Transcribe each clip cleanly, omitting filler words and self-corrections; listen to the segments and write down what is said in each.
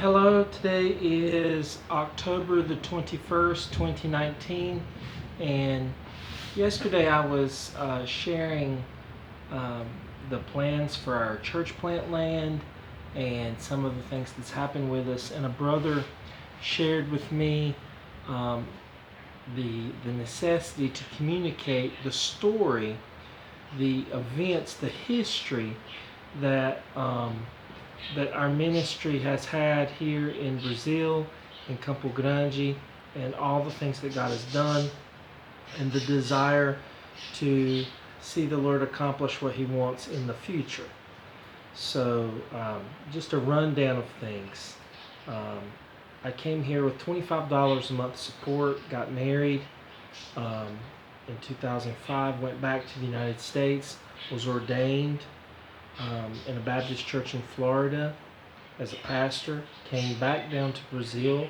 Hello, today is October the 21st, 2019, and yesterday I was sharing um, the plans for our church plant land and some of the things that's happened with us, and a brother shared with me um, the necessity to communicate the story, the events, the history that that our ministry has had here in Brazil, in Campo Grande, and all the things that God has done, and the desire to see the Lord accomplish what He wants in the future. So, just a rundown of things. Um, I came here with $25 a month support, got married um, in 2005, went back to the United States, was ordained in a Baptist church in Florida as a pastor, came back down to Brazil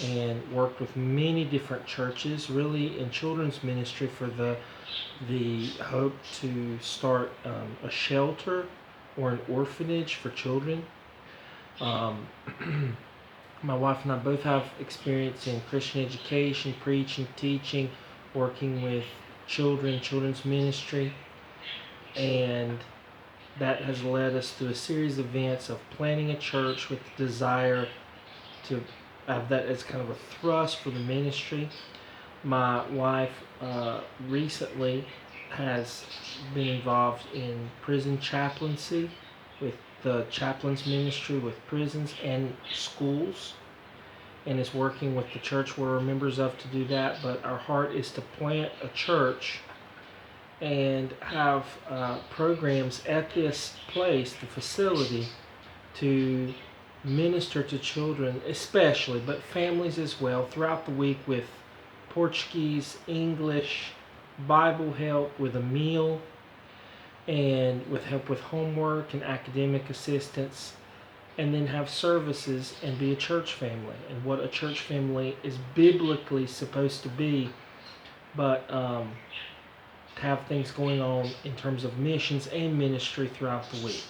and worked with many different churches, really in children's ministry for the hope to start a shelter or an orphanage for children. Um, my wife and I both have experience in Christian education, preaching, teaching, working with children, children's ministry, and that has led us through a series of events of planning a church with the desire to have that as kind of a thrust for the ministry. My wife recently has been involved in prison chaplaincy with the chaplains ministry with prisons and schools, and is working with the church we're members of to do that. But our heart is to plant a church and have programs at this place, the facility, to minister to children especially, but families as well, throughout the week with Portuguese, English, Bible help, with a meal, and with help with homework and academic assistance, and then have services and be a church family, and what a church family is biblically supposed to be, but to have things going on in terms of missions and ministry throughout the week.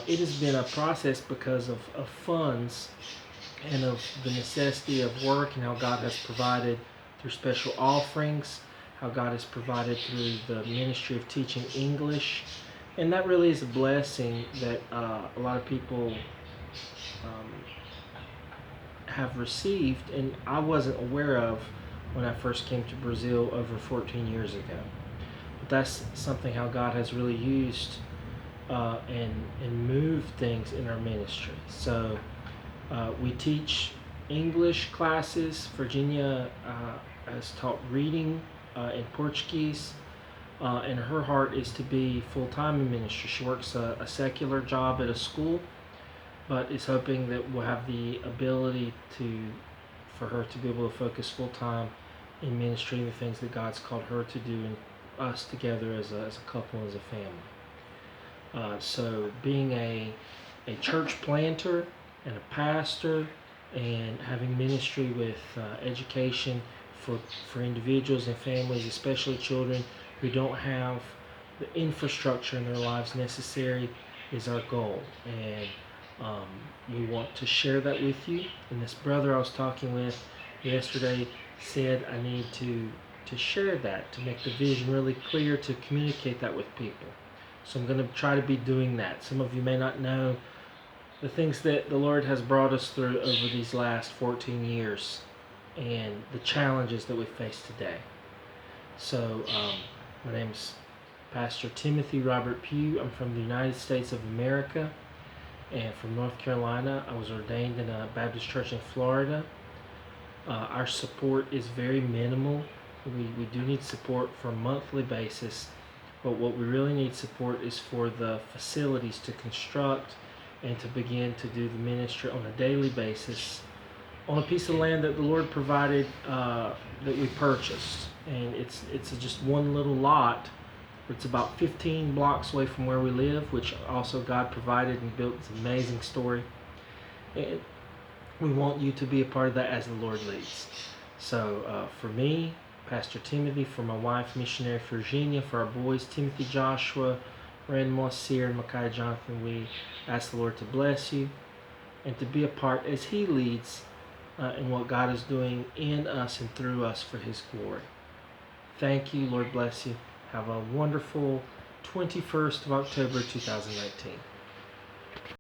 It has been a process because of funds and of the necessity of work, and how God has provided through special offerings, how God has provided through the ministry of teaching English. And that really is a blessing that a lot of people um, have received, and I wasn't aware of when I first came to Brazil over 14 years ago. But that's something how God has really used and moved things in our ministry. So we teach English classes. Virginia has taught reading in Portuguese, and her heart is to be full-time in ministry. She works a secular job at a school, but is hoping that we'll have the ability for her to be able to focus full-time in ministry, the things that God's called her to do, and us together as a couple, as a family. So being a church planter and a pastor, and having ministry with education for individuals and families, especially children who don't have the infrastructure in their lives necessary, is our goal. And we want to share that with you. And this brother I was talking with yesterday said I need to share that, to make the vision really clear, to communicate that with people. So I'm going to try to be doing that. Some of you may not know the things that the Lord has brought us through over these last 14 years and the challenges that we face today. So my name's Pastor Timothy Robert Pugh. I'm from the United States of America and from North Carolina. I was ordained in a Baptist church in Florida. Our support is very minimal. We do need support for a monthly basis, but what we really need support is for the facilities to construct and to begin to do the ministry on a daily basis on a piece of land that the Lord provided, that we purchased. And it's just one little lot. It's about 15 blocks away from where we live, which also God provided and built. It's an amazing story. And we want you to be a part of that as the Lord leads. So for me, Pastor Timothy, for my wife, missionary Virginia, for our boys, Timothy, Joshua, Rand Mossir, and Micaiah Jonathan, we ask the Lord to bless you and to be a part as He leads in what God is doing in us and through us for His glory. Thank you. Lord bless you. Have a wonderful 21st of October 2019.